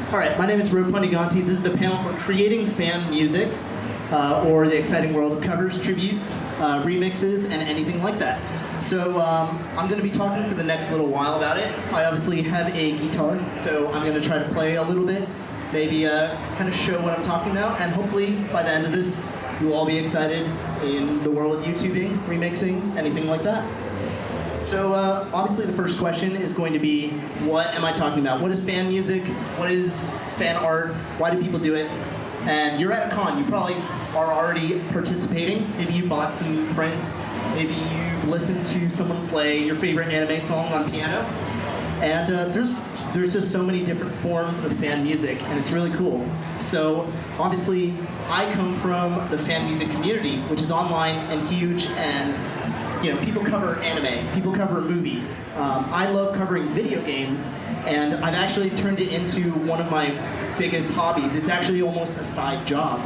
All right, my name is Panuganti. This is the panel for creating fan music, or the exciting world of covers, tributes, remixes, and anything like that. So I'm going to be talking for the next little while about it. I obviously have a guitar, so I'm going to try to play a little bit, maybe kind of show what I'm talking about, and hopefully by the end of this, you'll all be excited in the world of YouTubing, remixing, anything like that. So obviously the first question is going to be, what am I talking about? What is fan music? What is fan art? Why do people do it? And you're at a con, you probably are already participating. Maybe you bought some prints. Maybe you've listened to someone play your favorite anime song on piano. And there's just so many different forms of fan music, and it's really cool. So obviously, I come from the fan music community, which is online and huge, and people cover anime, people cover movies. I love covering video games, and I've actually turned it into one of my biggest hobbies. It's actually almost a side job.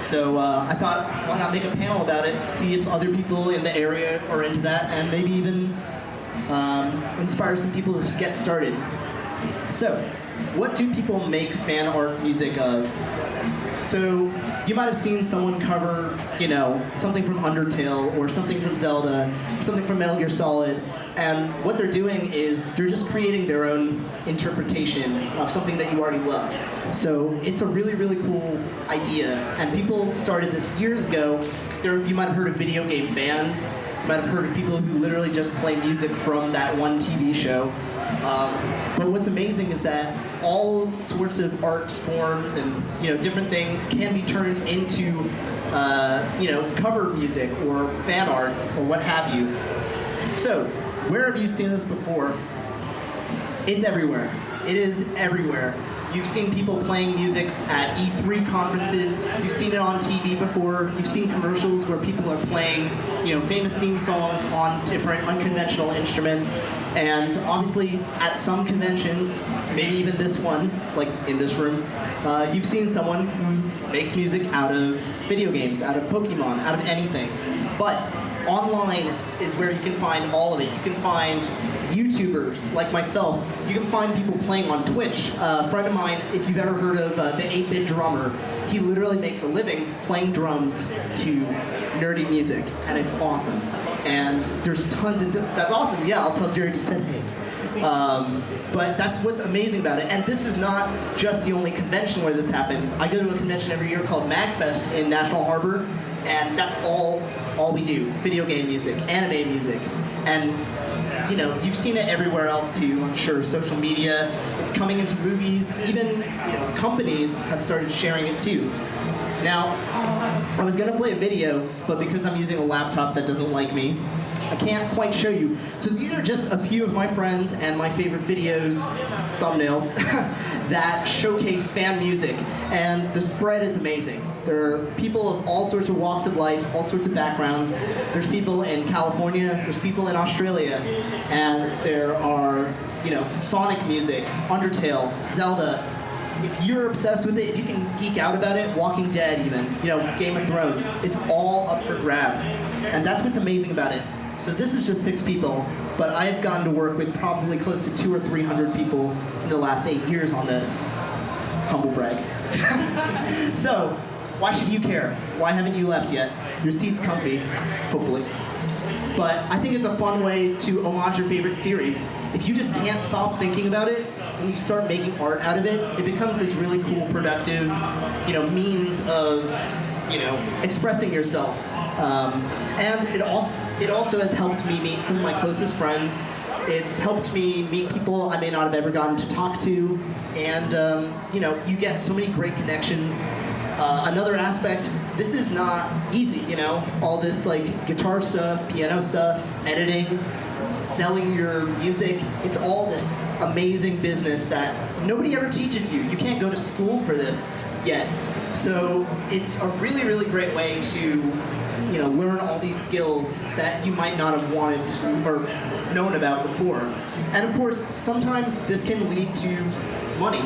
So I thought, why not make a panel about it, see if other people in the area are into that, and maybe even inspire some people to get started. So, what do people make fan art music of? So, you might have seen someone cover, something from Undertale, or something from Zelda, or something from Metal Gear Solid, and what they're doing is they're just creating their own interpretation of something that you already love. So, it's a really, really cool idea, and people started this years ago. You might have heard of video game bands, you might have heard of people who literally just play music from that one TV show. But what's amazing is that all sorts of art forms and different things can be turned into cover music or fan art or what have you. So where have you seen this before? It's everywhere. It is everywhere. You've seen people playing music at E3 conferences. You've seen it on TV before. You've seen commercials where people are playing, famous theme songs on different unconventional instruments. And obviously, at some conventions, maybe even this one, like in this room, you've seen someone who makes music out of video games, out of Pokemon, out of anything. But online is where you can find all of it. You can find YouTubers like myself. You can find people playing on Twitch. A friend of mine, if you've ever heard of the 8-Bit Drummer, he literally makes a living playing drums to nerdy music, and it's awesome. And there's tons of that's awesome. Yeah, I'll tell Jerry to send me. But that's what's amazing about it. And this is not just the only convention where this happens. I go to a convention every year called MagFest in National Harbor, and that's all we do. Video game music, anime music. And you've seen it everywhere else too, I'm sure. Social media, it's coming into movies. Even companies have started sharing it too. Now, I was gonna play a video, but because I'm using a laptop that doesn't like me, I can't quite show you. So these are just a few of my friends and my favorite videos, thumbnails, that showcase fan music. And the spread is amazing. There are people of all sorts of walks of life, all sorts of backgrounds. There's people in California, there's people in Australia, and there are, Sonic music, Undertale, Zelda. If you're obsessed with it, if you can geek out about it, Walking Dead even, Game of Thrones, it's all up for grabs. And that's what's amazing about it. So this is just 6 people, but I've gotten to work with probably close to 200 or 300 people in the last 8 years on this. Humble brag. So, why should you care? Why haven't you left yet? Your seat's comfy, hopefully. But I think it's a fun way to homage your favorite series. If you just can't stop thinking about it, and you start making art out of it, it becomes this really cool, productive, means of, expressing yourself. And it also has helped me meet some of my closest friends. It's helped me meet people I may not have ever gotten to talk to, and you get so many great connections. Another aspect, this is not easy, all this guitar stuff, piano stuff, editing, selling your music. It's all this amazing business that nobody ever teaches you. You can't go to school for this yet. So it's a really, really great way to learn all these skills that you might not have wanted to, or known about before. And of course, sometimes this can lead to money.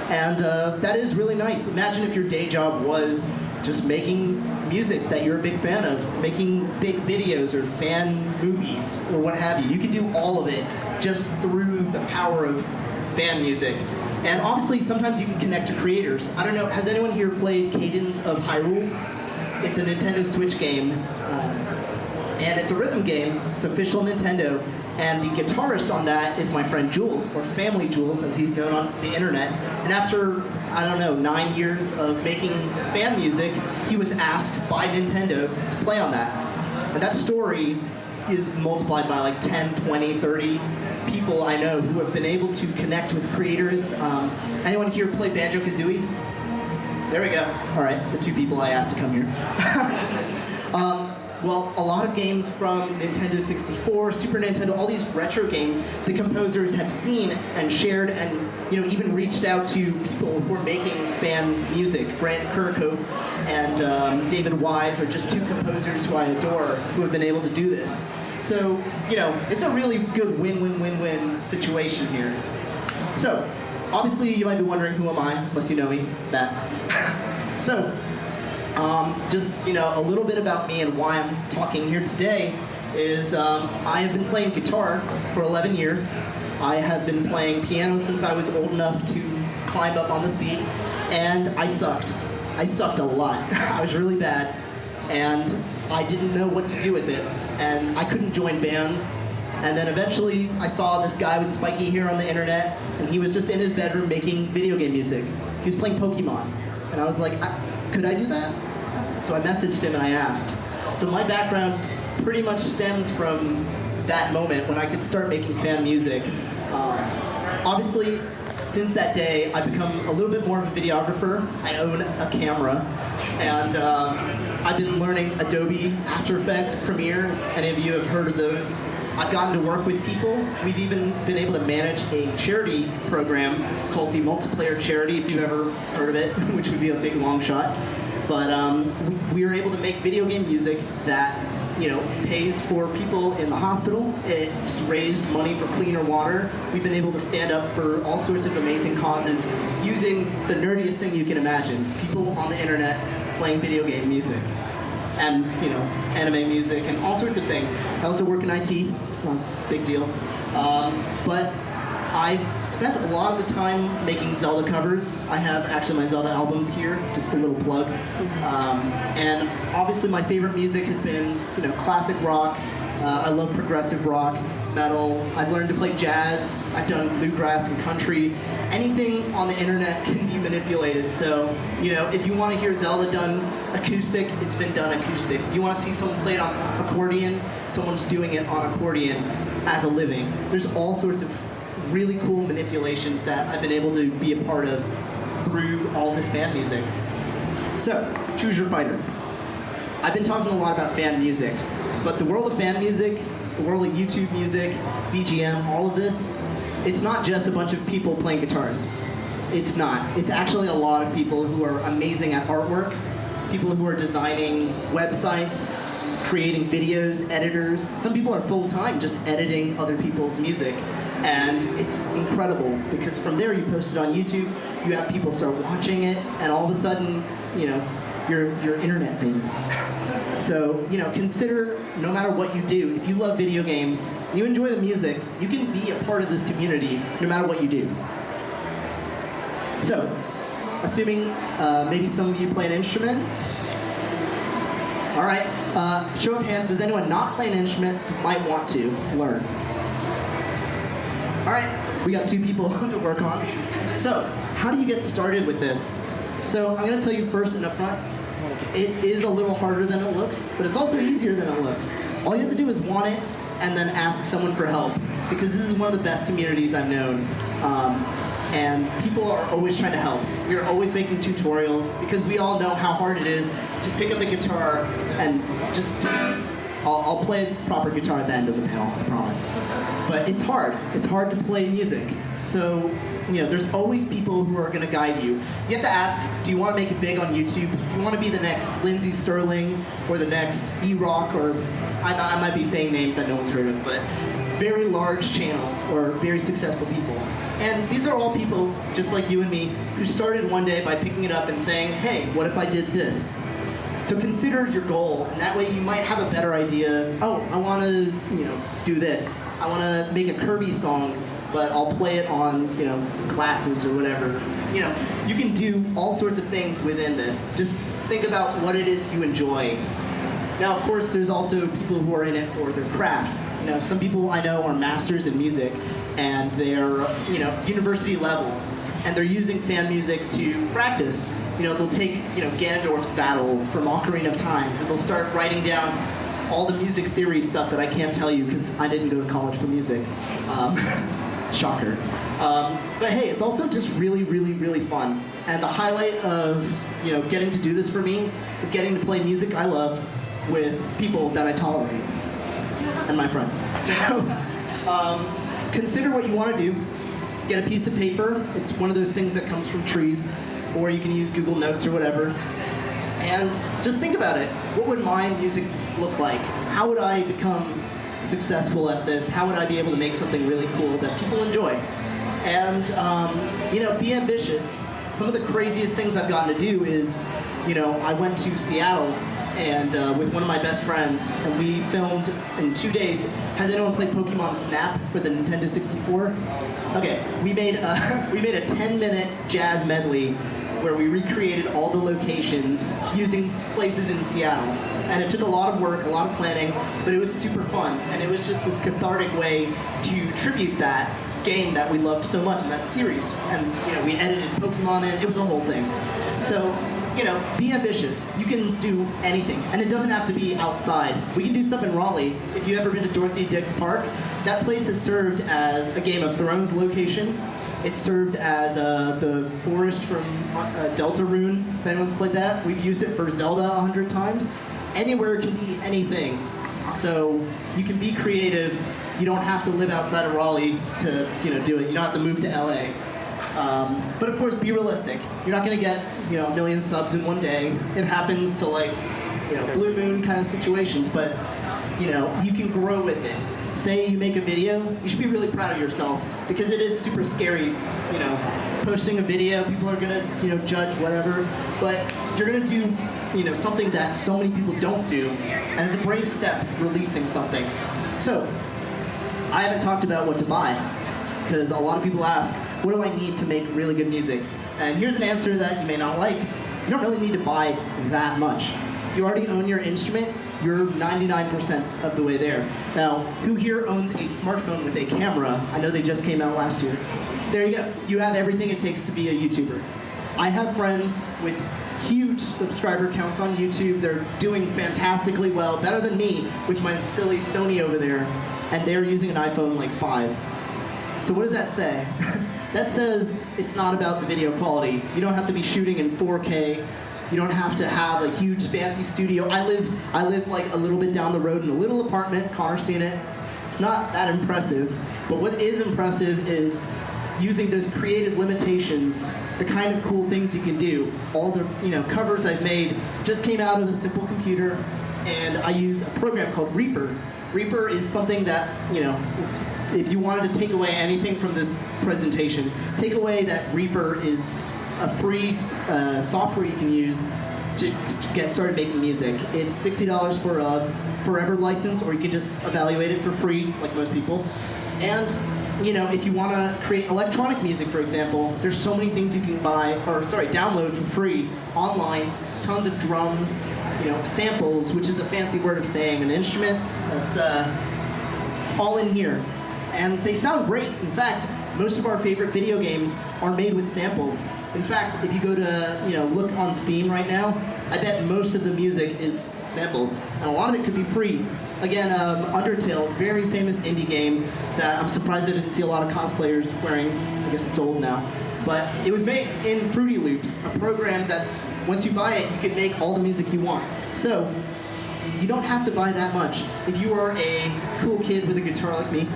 And that is really nice. Imagine if your day job was just making music that you're a big fan of, making big videos or fan movies or what have you. You can do all of it just through the power of fan music. And obviously, sometimes you can connect to creators. I don't know, has anyone here played Cadence of Hyrule? It's a Nintendo Switch game, and it's a rhythm game. It's official Nintendo, and the guitarist on that is my friend Jules, or Family Jules, as he's known on the internet. And after, I don't know, 9 years of making fan music, he was asked by Nintendo to play on that. And that story is multiplied by like 10, 20, 30 people I know who have been able to connect with creators. Anyone here play Banjo-Kazooie? There we go. All right, the 2 people I asked to come here. Well, a lot of games from Nintendo 64, Super Nintendo, all these retro games, the composers have seen and shared and even reached out to people who are making fan music. Grant Kirkhope and David Wise are just 2 composers who I adore who have been able to do this. So, it's a really good win-win-win-win situation here. So, obviously you might be wondering, who am I, unless you know me, Matt. So, just a little bit about me and why I'm talking here today is I have been playing guitar for 11 years. I have been playing piano since I was old enough to climb up on the seat, and I sucked. I sucked a lot. I was really bad, and I didn't know what to do with it, and I couldn't join bands. And then eventually I saw this guy with spiky hair on the internet, and he was just in his bedroom making video game music. He was playing Pokemon, and I was like, could I do that? So I messaged him and I asked. So my background pretty much stems from that moment when I could start making fan music. Obviously, since that day, I've become a little bit more of a videographer. I own a camera, and I've been learning Adobe After Effects, Premiere. Any of you have heard of those? I've gotten to work with people. We've even been able to manage a charity program called the Multiplayer Charity, if you've ever heard of it, which would be a big long shot. But we were able to make video game music that pays for people in the hospital. It's raised money for cleaner water. We've been able to stand up for all sorts of amazing causes using the nerdiest thing you can imagine. People on the internet playing video game music. And, anime music and all sorts of things. I also work in IT. It's not a big deal. But I've spent a lot of the time making Zelda covers. I have actually my Zelda albums here, just a little plug. And obviously my favorite music has been, classic rock. I love progressive rock, metal. I've learned to play jazz. I've done bluegrass and country. Anything on the internet can be manipulated. So, if you want to hear Zelda done acoustic, it's been done acoustic. If you want to see someone play it on accordion, someone's doing it on accordion as a living. There's all sorts of really cool manipulations that I've been able to be a part of through all this fan music. So, choose your fighter. I've been talking a lot about fan music, but the world of fan music, the world of YouTube music, VGM, all of this, it's not just a bunch of people playing guitars. It's not. It's actually a lot of people who are amazing at artwork, people who are designing websites, creating videos, editors. Some people are full-time just editing other people's music. And it's incredible because from there you post it on YouTube, you have people start watching it, and all of a sudden, you're internet famous. So, consider no matter what you do, if you love video games, you enjoy the music, you can be a part of this community no matter what you do. So, assuming maybe some of you play an instrument. All right, show of hands, does anyone not play an instrument but might want to learn? All right, we got 2 people to work on. So, how do you get started with this? So, I'm gonna tell you first and up front, it is a little harder than it looks, but it's also easier than it looks. All you have to do is want it and then ask someone for help, because this is one of the best communities I've known. And people are always trying to help. We are always making tutorials, because we all know how hard it is to pick up a guitar and just I'll play proper guitar at the end of the panel, I promise. But it's hard. It's hard to play music. So, there's always people who are going to guide you. You have to ask, do you want to make it big on YouTube? Do you want to be the next Lindsey Sterling or the next E-Rock, or I might be saying names that no one's heard of, but very large channels or very successful people. And these are all people, just like you and me, who started one day by picking it up and saying, hey, what if I did this? So consider your goal, and that way you might have a better idea. Oh, I want to, do this. I want to make a Kirby song but I'll play it on, classes or whatever. You can do all sorts of things within this. Just think about what it is you enjoy. Now, of course, there's also people who are in it for their craft. Some people I know are masters in music, and they're, university level, and they're using fan music to practice. They'll take, Ganondorf's battle from Ocarina of Time, and they'll start writing down all the music theory stuff that I can't tell you because I didn't go to college for music. Shocker. But hey, it's also just really, really, really fun. And the highlight of, getting to do this for me is getting to play music I love with people that I tolerate and my friends. So consider what you want to do. Get a piece of paper. It's one of those things that comes from trees, or you can use Google Notes or whatever. And just think about it. What would my music look like? How would I become successful at this? How would I be able to make something really cool that people enjoy? And, be ambitious. Some of the craziest things I've gotten to do is, I went to Seattle and with one of my best friends, and we filmed in 2 days. Has anyone played Pokemon Snap for the Nintendo 64? Okay, we made a 10-minute jazz medley where we recreated all the locations using places in Seattle. And it took a lot of work, a lot of planning, but it was super fun. And it was just this cathartic way to tribute that game that we loved so much in that series. And we edited Pokemon in, it was a whole thing. So, be ambitious. You can do anything. And it doesn't have to be outside. We can do stuff in Raleigh. If you've ever been to Dorothy Dix Park, that place has served as a Game of Thrones location. It served as the forest from Deltarune, if anyone's played that. We've used it for Zelda 100 times. Anywhere can be anything. So you can be creative. You don't have to live outside of Raleigh to do it. You don't have to move to LA. But of course, be realistic. You're not going to get a million subs in one day. It happens to Blue Moon kind of situations, but you can grow with it. Say you make a video, you should be really proud of yourself because it is super scary, posting a video. People are gonna, judge whatever, but you're gonna do, something that so many people don't do, and it's a brave step releasing something. So, I haven't talked about what to buy because a lot of people ask, what do I need to make really good music? And here's an answer that you may not like. You don't really need to buy that much. If you already own your instrument, you're 99% of the way there. Now, who here owns a smartphone with a camera? I know they just came out last year. There you go. You have everything it takes to be a YouTuber. I have friends with huge subscriber counts on YouTube. They're doing fantastically well, better than me with my silly Sony over there, and they're using an iPhone 5. So what does that say? That says it's not about the video quality. You don't have to be shooting in 4K. You don't have to have a huge fancy studio. I live a little bit down the road in a little apartment. Connor's seen it. It's not that impressive, but what is impressive is using those creative limitations, the kind of cool things you can do. All the covers I've made just came out of a simple computer, and I use a program called Reaper. Reaper is something that if you wanted to take away anything from this presentation, take away that Reaper is a free software you can use to get started making music. It's $60 for a forever license, or you can just evaluate it for free, like most people. And if you want to create electronic music, for example, there's so many things you can download for free online. Tons of drums, samples, which is a fancy word of saying an instrument. That's all in here, and they sound great. In fact, most of our favorite video games are made with samples. In fact, if you go to look on Steam right now, I bet most of the music is samples, and a lot of it could be free. Again, Undertale, very famous indie game that I'm surprised I didn't see a lot of cosplayers wearing. I guess it's old now, but it was made in Fruity Loops, a program that's once you buy it, you can make all the music you want. So you don't have to buy that much. If you are a cool kid with a guitar like me,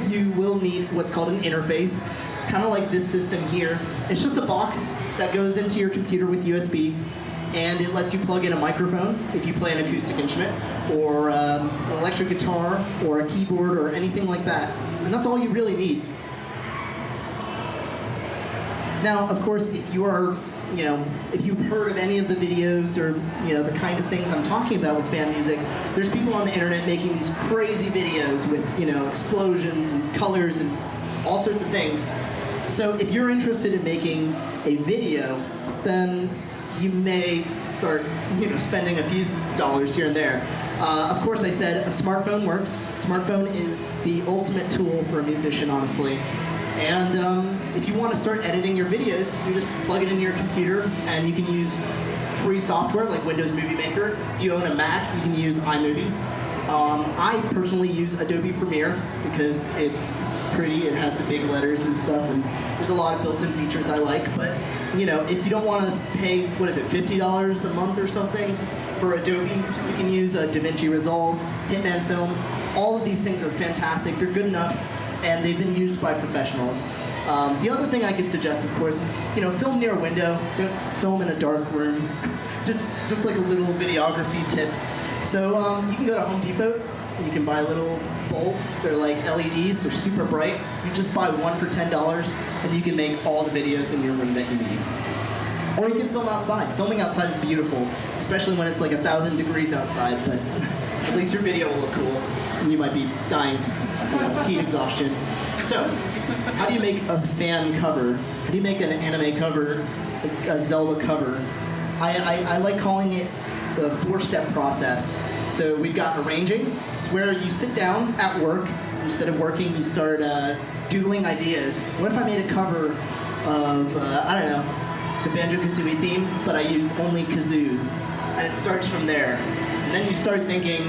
you will need what's called an interface. It's kind of like this system here. It's just a box that goes into your computer with USB, and it lets you plug in a microphone if you play an acoustic instrument, or an electric guitar, or a keyboard, or anything like that. And that's all you really need. Now, of course, if you are if you've heard of any of the videos or the kind of things I'm talking about with fan music, there's people on the internet making these crazy videos with explosions and colors and all sorts of things. So if you're interested in making a video, then you may start spending a few dollars here and there. Of course, I said a smartphone works. Smartphone is the ultimate tool for a musician, honestly. And if you want to start editing your videos, you just plug it into your computer, and you can use free software like Windows Movie Maker. If you own a Mac, you can use iMovie. I personally use Adobe Premiere because it's pretty, it has the big letters and stuff, and there's a lot of built-in features I like. But if you don't want to pay, $50 a month or something for Adobe, you can use DaVinci Resolve, Hitman Film. All of these things are fantastic. They're good enough, and they've been used by professionals. The other thing I could suggest, of course, is film near a window. Don't film in a dark room. just like a little videography tip. So you can go to Home Depot, and you can buy little bulbs. They're like LEDs. They're super bright. You just buy one for $10, and you can make all the videos in your room that you need. Or you can film outside. Filming outside is beautiful, especially when it's like 1,000 degrees outside, but at least your video will look cool, and you might be dying of heat exhaustion. So, how do you make a fan cover? How do you make an anime cover, a Zelda cover? I like calling it the 4-step process. So we've got arranging. It's where you sit down at work. Instead of working, you start doodling ideas. What if I made a cover of, the Banjo-Kazooie theme, but I used only kazoos? And it starts from there. And then you start thinking,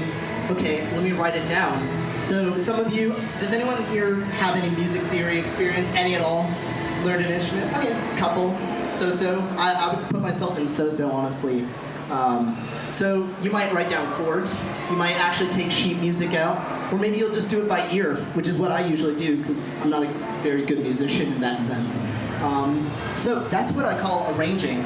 okay, let me write it down. So some of you, does anyone here have any music theory experience, any at all? Learned an instrument? Okay, it's a couple. So-so. I would put myself in so-so, honestly. So you might write down chords. You might actually take sheet music out. Or maybe you'll just do it by ear, which is what I usually do because I'm not a very good musician in that sense. So that's what I call arranging.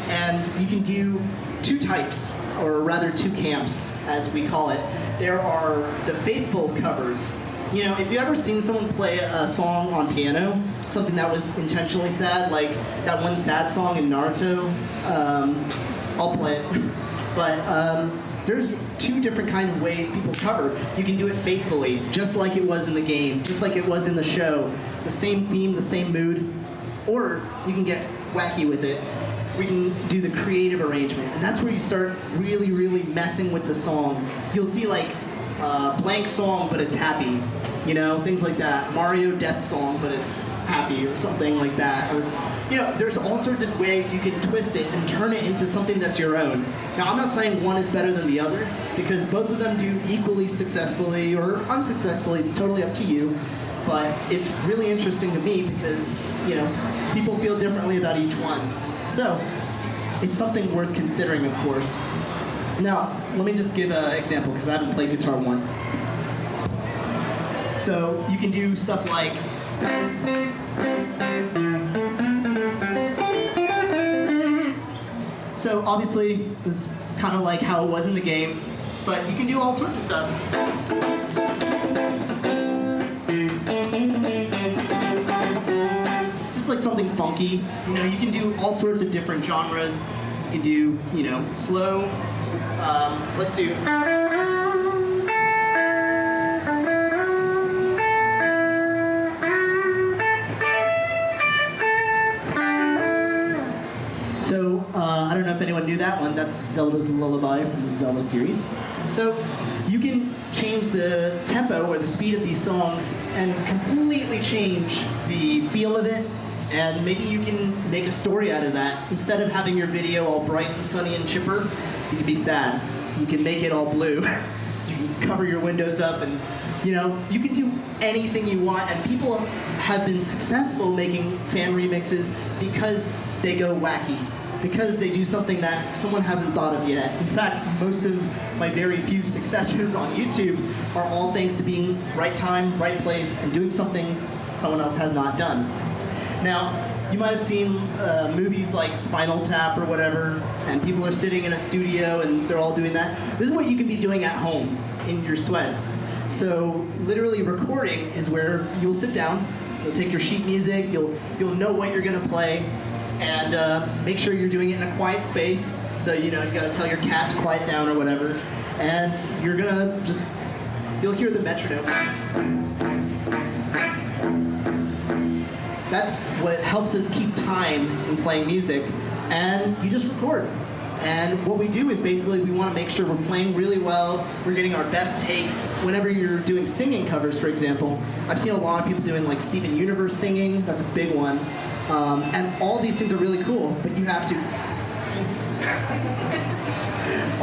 And you can do 2 types, or rather 2 camps, as we call it. There are the faithful covers. If you ever seen someone play a song on piano, something that was intentionally sad, like that one sad song in Naruto, I'll play it. But there's 2 different kind of ways people cover. You can do it faithfully, just like it was in the game, just like it was in the show. The same theme, the same mood. Or you can get wacky with it. We can do the creative arrangement. And that's where you start really, really messing with the song. You'll see like blank song, but it's happy. Things like that. Mario death song, but it's happy, or something like that. Or, there's all sorts of ways you can twist it and turn it into something that's your own. Now, I'm not saying one is better than the other, because both of them do equally successfully or unsuccessfully. It's totally up to you. But it's really interesting to me because, people feel differently about each one. So, it's something worth considering, of course. Now, let me just give an example, because I haven't played guitar once. So, you can do stuff like... So, obviously, this is kind of like how it was in the game, but you can do all sorts of stuff. Just like something funky. You can do all sorts of different genres. You can do, slow. Let's do. So, I don't know if anyone knew that one. That's Zelda's Lullaby from the Zelda series. So, you can change the tempo or the speed of these songs and completely change the feel of it, and maybe you can make a story out of that. Instead of having your video all bright and sunny and chipper, you can be sad. You can make it all blue. You can cover your windows up, and you can do anything you want, and people have been successful making fan remixes because they go wacky, because they do something that someone hasn't thought of yet. In fact, most of my very few successes on YouTube are all thanks to being right time, right place, and doing something someone else has not done. Now, you might have seen movies like Spinal Tap or whatever, and people are sitting in a studio and they're all doing that. This is what you can be doing at home in your sweats. So literally recording is where you'll sit down, you'll take your sheet music, you'll know what you're gonna play, And make sure you're doing it in a quiet space. So, you gotta tell your cat to quiet down or whatever. And you're gonna you'll hear the metronome. That's what helps us keep time in playing music. And you just record. And what we do is basically we want to make sure we're playing really well, we're getting our best takes. Whenever you're doing singing covers, for example, I've seen a lot of people doing like Steven Universe singing, that's a big one. And all these things are really cool, but you have to,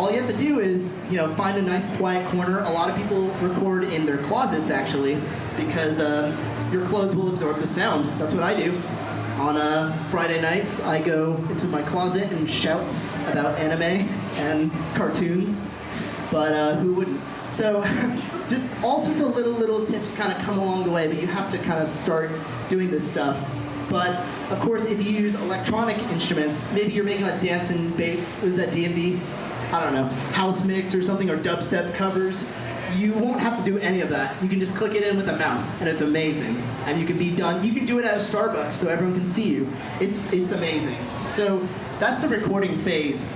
all you have to do is, find a nice quiet corner. A lot of people record in their closets actually, because your clothes will absorb the sound. That's what I do. On Friday nights, I go into my closet and shout about anime and cartoons, but who wouldn't? So just all sorts of little tips kind of come along the way, but you have to kind of start doing this stuff. But of course, if you use electronic instruments, maybe you're making like dance and bass, was that D&B? I don't know, house mix or something, or dubstep covers, you won't have to do any of that. You can just click it in with a mouse, and it's amazing. And you can be done. You can do it at a Starbucks so everyone can see you. It's amazing. So that's the recording phase.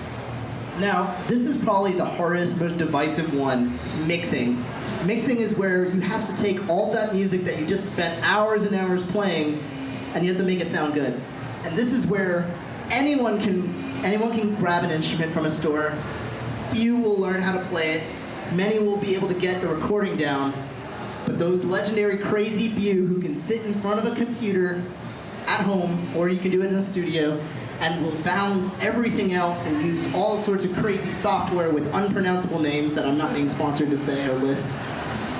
Now, this is probably the hardest, most divisive one, mixing. Mixing is where you have to take all that music that you just spent hours and hours playing, and you have to make it sound good. And this is where anyone can grab an instrument from a store. Few will learn how to play it. Many will be able to get the recording down, but those legendary crazy few who can sit in front of a computer at home, or you can do it in a studio, and will balance everything out and use all sorts of crazy software with unpronounceable names that I'm not being sponsored to say or list.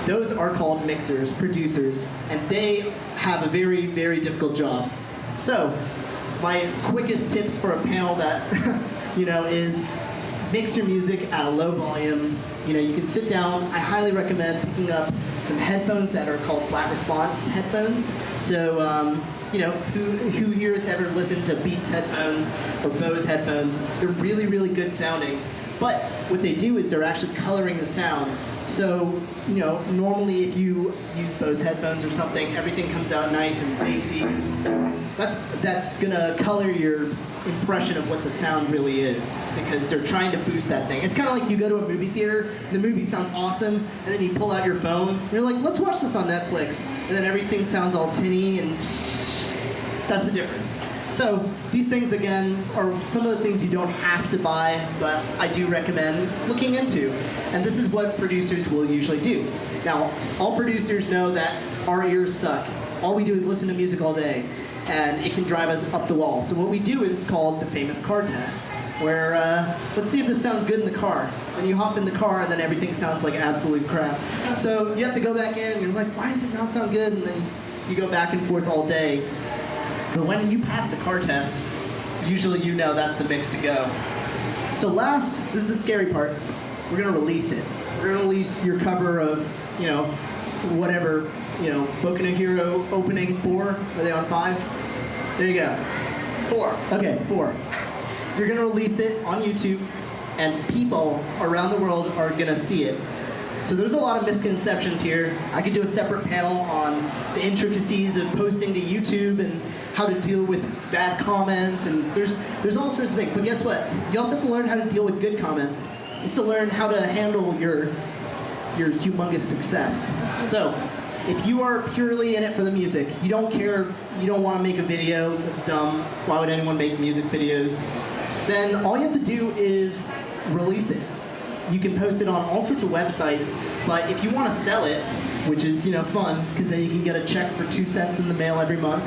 Those are called mixers, producers, and they have a very, very difficult job. So, my quickest tips for a panel that, is mix your music at a low volume. You can sit down. I highly recommend picking up some headphones that are called flat response headphones. So, who here has ever listened to Beats headphones or Bose headphones? They're really, really good sounding. But what they do is they're actually coloring the sound. So, normally if you use Bose headphones or something, everything comes out nice and bassy. That's gonna color your impression of what the sound really is, because they're trying to boost that thing. It's kind of like you go to a movie theater, the movie sounds awesome, and then you pull out your phone, and you're like, let's watch this on Netflix, and then everything sounds all tinny, and that's the difference. So these things, again, are some of the things you don't have to buy, but I do recommend looking into. And this is what producers will usually do. Now, all producers know that our ears suck. All we do is listen to music all day, and it can drive us up the wall. So what we do is called the famous car test, where let's see if this sounds good in the car. And you hop in the car, and then everything sounds like absolute crap. So you have to go back in, and you're like, why does it not sound good? And then you go back and forth all day. But when you pass the car test, usually you know that's the mix to go. So last, this is the scary part, we're gonna release it. We're gonna release your cover of, whatever, Boku no Hero opening 4, are they on 5? There you go. 4, okay, 4. You're gonna release it on YouTube, and people around the world are gonna see it. So there's a lot of misconceptions here. I could do a separate panel on the intricacies of posting to YouTube and how to deal with bad comments, and there's all sorts of things. But guess what? You also have to learn how to deal with good comments. You have to learn how to handle your humongous success. So if you are purely in it for the music, you don't care, you don't want to make a video, that's dumb. Why would anyone make music videos? Then all you have to do is release it. You can post it on all sorts of websites, but if you want to sell it, which is fun, because then you can get a check for 2 cents in the mail every month.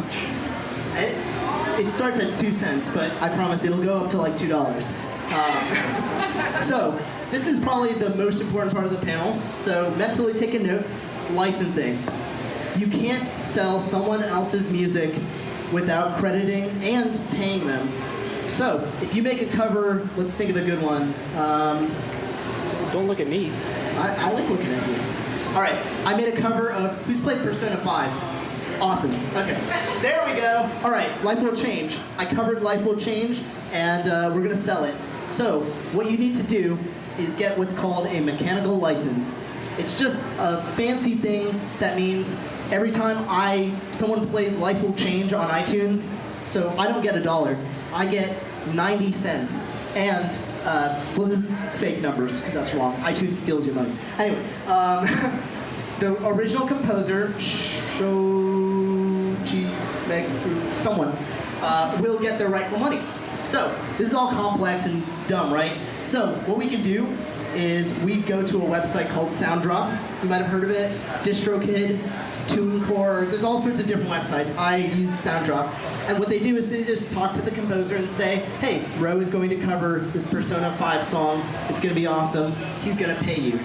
It starts at 2 cents, but I promise it'll go up to like $2. So this is probably the most important part of the panel. So mentally take a note: licensing. You can't sell someone else's music without crediting and paying them. So if you make a cover, let's think of a good one. Don't look at me. I like looking at you. All right, I made a cover of, who's played Persona 5? Awesome, okay. There we go. All right, Life Will Change. I covered Life Will Change, and we're gonna sell it. So what you need to do is get what's called a mechanical license. It's just a fancy thing that means every time someone plays Life Will Change on iTunes, so I don't get $1. I get 90 cents. And, well, this is fake numbers, because that's wrong. iTunes steals your money. Anyway, the original composer, someone, will get their rightful money. So, this is all complex and dumb, right? So, what we can do is we go to a website called SoundDrop. You might have heard of it. DistroKid, TuneCore, there's all sorts of different websites. I use SoundDrop. And what they do is they just talk to the composer and say, hey, Ro is going to cover this Persona 5 song. It's going to be awesome. He's going to pay you.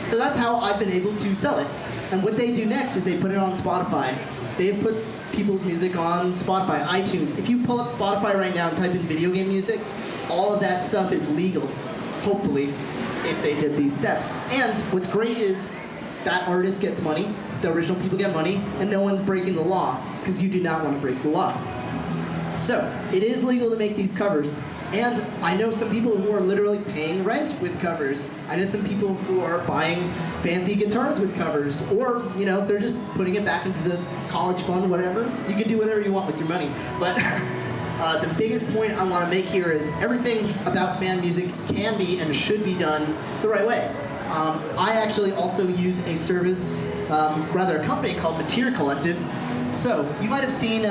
So that's how I've been able to sell it. And what they do next is they put it on Spotify. They've put people's music on Spotify, iTunes. If you pull up Spotify right now and type in video game music, all of that stuff is legal, hopefully, if they did these steps. And what's great is that artist gets money, the original people get money, and no one's breaking the law, because you do not want to break the law. So, it is legal to make these covers, and I know some people who are literally paying rent with covers. I know some people who are buying fancy guitars with covers, or, you know, they're just putting it back into the college fund, whatever. You can do whatever you want with your money, but the biggest point I want to make here is everything about fan music can be and should be done the right way. I actually also use a service, rather a company called Materia Collective. So, you might have seen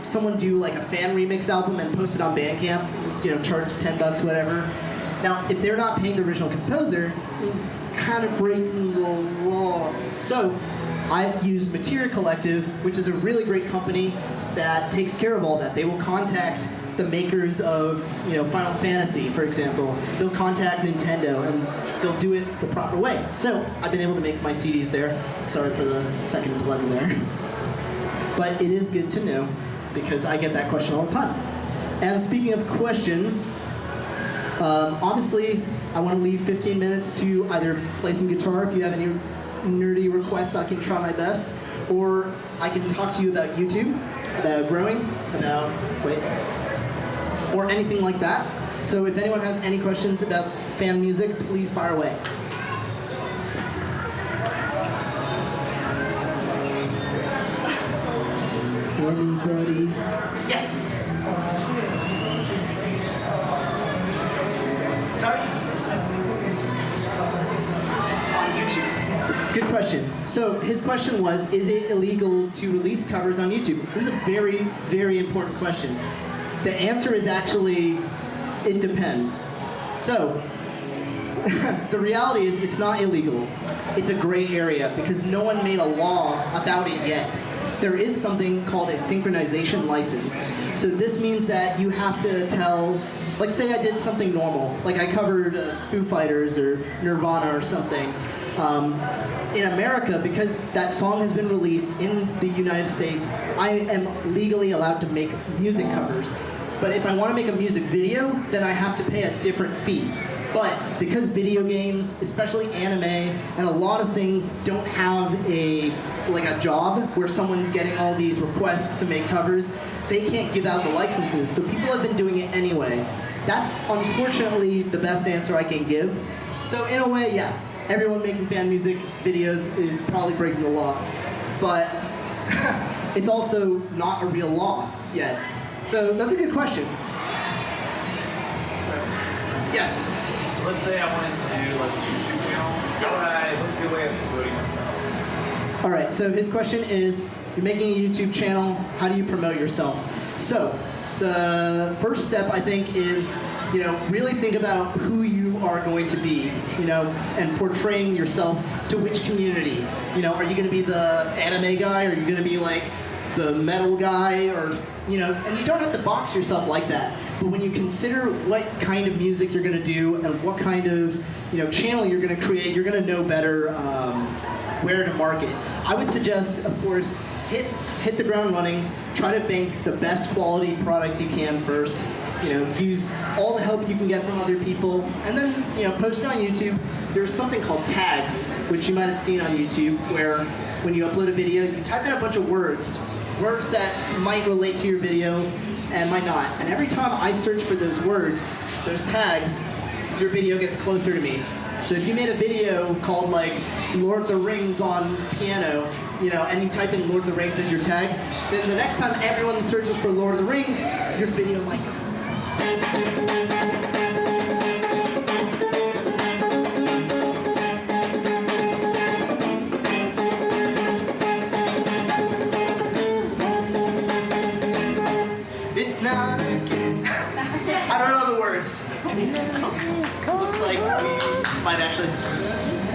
someone do like a fan remix album and post it on Bandcamp, you know, charge 10 bucks, whatever. Now, if they're not paying the original composer, it's kind of breaking the law. So, I've used Materia Collective, which is a really great company that takes care of all that. They will contact the makers of, you know, Final Fantasy, for example. They'll contact Nintendo, and they'll do it the proper way. So, I've been able to make my CDs there. Sorry for the second plug there. But it is good to know, because I get that question all the time. And speaking of questions, obviously, I want to leave 15 minutes to either play some guitar. If you have any nerdy requests, I can try my best. Or I can talk to you about YouTube, about growing, or anything like that. So if anyone has any questions about fan music, please fire away. Anybody? Yes? Sorry? On YouTube. Good question. So his question was, is it illegal to release covers on YouTube? This is a very, very important question. The answer is actually, it depends. So, the reality is it's not illegal. It's a gray area because no one made a law about it yet. There is something called a synchronization license. So this means that you have to tell, like say I did something normal, like I covered Foo Fighters or Nirvana or something. In America, because that song has been released in the United States, I am legally allowed to make music covers. But if I want to make a music video, then I have to pay a different fee. But because video games, especially anime, and a lot of things don't have a job where someone's getting all these requests to make covers, they can't give out the licenses. So people have been doing it anyway. That's unfortunately the best answer I can give. So in a way, yeah, everyone making fan music videos is probably breaking the law. But it's also not a real law yet. So that's a good question. Yes? So let's say I wanted to do like a YouTube channel. What's a good way of promoting myself? All right, so his question is, you're making a YouTube channel, how do you promote yourself? So, the first step I think is, you know, really think about who you are going to be, you know, and portraying yourself to which community. You know, are you going to be the anime guy? Or are you going to be like the metal guy? Or, you know, and you don't have to box yourself like that. But when you consider what kind of music you're going to do and what kind of, you know, channel you're going to create, you're going to know better where to market. I would suggest, of course, hit the ground running. Try to make the best quality product you can first. You know, use all the help you can get from other people, and then, you know, post it on YouTube. There's something called tags, which you might have seen on YouTube, where when you upload a video, you type in a bunch of words that might relate to your video and might not. And every time I search for those words, those tags, your video gets closer to me. So if you made a video called like Lord of the Rings on piano, you know, and you type in Lord of the Rings as your tag, then the next time everyone searches for Lord of the Rings, your video might cards. Looks like we might actually.